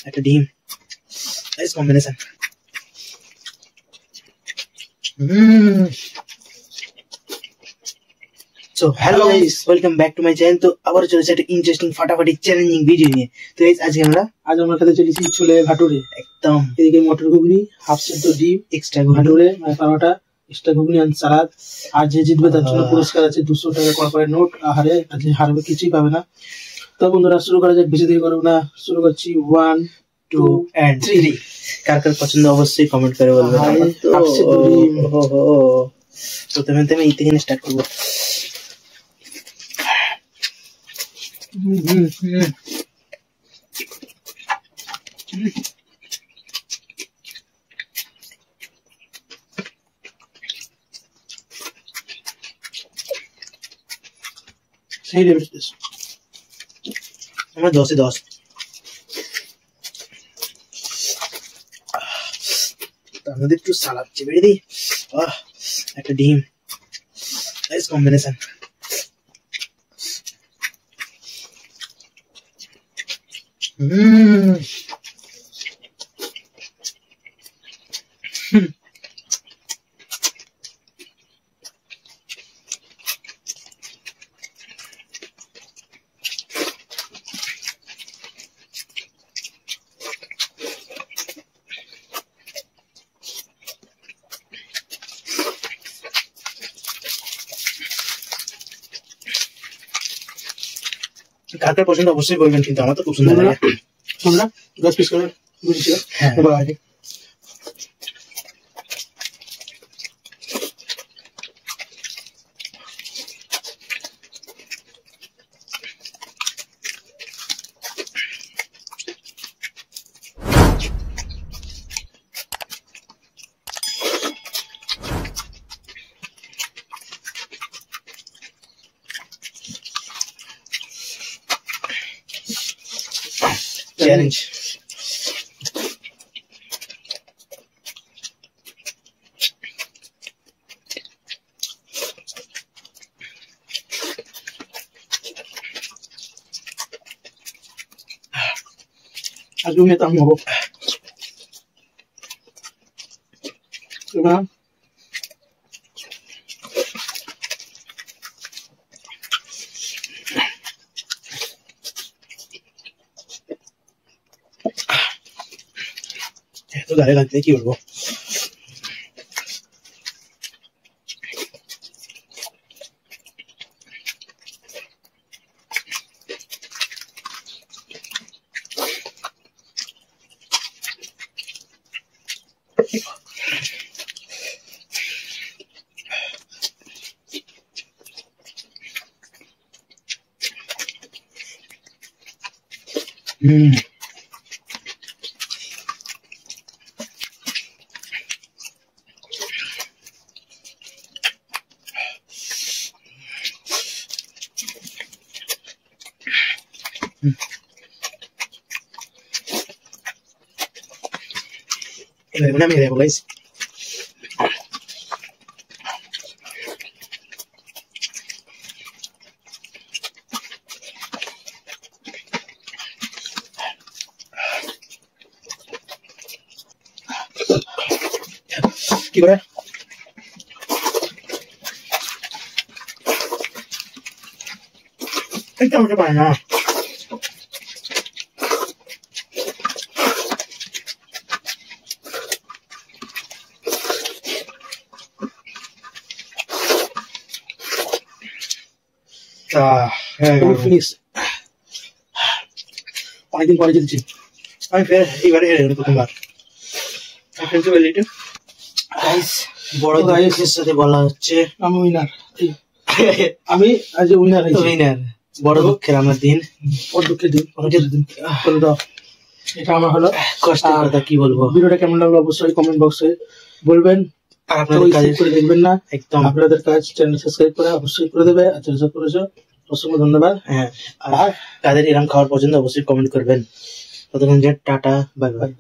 একটা ডিম, nice combination. So hello guys, welcome back to my channel. তো আবার চলেছে একটা ইন্টারেস্টিং ফাটাফাটি চ্যালেঞ্জিং ভিডিও নিয়ে। তো গাইস আজ আমরা খেতে চলেছি ছোলে ভাটুরে। একদম, এদিকে মটর ঘুগনি, হাফ সেদ্ধ ডিম, এক্সট্রা ভাটুরে মানে পরোটা, এক্সট্রা ঘুগনি আর সালাদ। আর যে জিতবে তার জন্য পুরস্কার আছে 200 টাকা করে নোট। আহারে আজ হারবে কিছুই পাবে না। তো বন্ধুরা শুরু করা যাক, বেশি দেরি করবো না, শুরু করছি। 1 2 and 3। কার কার পছন্দ অবশ্যই কমেন্ট করে বলবেন। প্রথমে আমি এই থেকে স্টার্ট করবো। सही लेवल पे আমরা 10 এ 10। তার মধ্যে একটু সালাদ চিবিয়ে দিই। একটা ডিম, নাইস কম্বিনেশন। কার কার পছন্দ অবশ্যই বলবেন, কিন্তু আমার তো খুব সুন্দর লাগে। তোমরা 10 পিস করে বুঝিছো? হ্যাঁ বাবা। চ্যালেঞ্জ। আজ আমি এটা নেবো। এবার তো গায়ে লাগতে কি বলবো। এবারে নামিয়ে দেবো গাইস। কি করে এটা উঠে পায় না। অনেকদিন পরে জিতেছি আমি, ফের এবারে হেরে গেল প্রথমবার। বড় গাইসের সাথে বলা হচ্ছে আমি উইনার। আমি আজ উইনার হয়েছি। উইনার, বড় দুঃখের আমার দিন, বড় দুঃখের দিন, এটা আমার হলো কষ্টের কথা। কি বলবো, ভিডিওটা কেমন লাগলো অবশ্যই কমেন্ট বক্সে বলবেন। আর আপনাদের কাজ করে দেখবেন না, একদম আপনাদের কাজ চ্যানেল সাবস্ক্রাইব করে অবশ্যই করে দেবে। আর চ্যানেল সাবস্ক্রাইব করেছো অসংখ্য ধন্যবাদ। হ্যাঁ, আর কাদের এরকম খাওয়ার পছন্দ অবশ্যই কমেন্ট করবেন। ততক্ষণ টাটা, বাই বাই।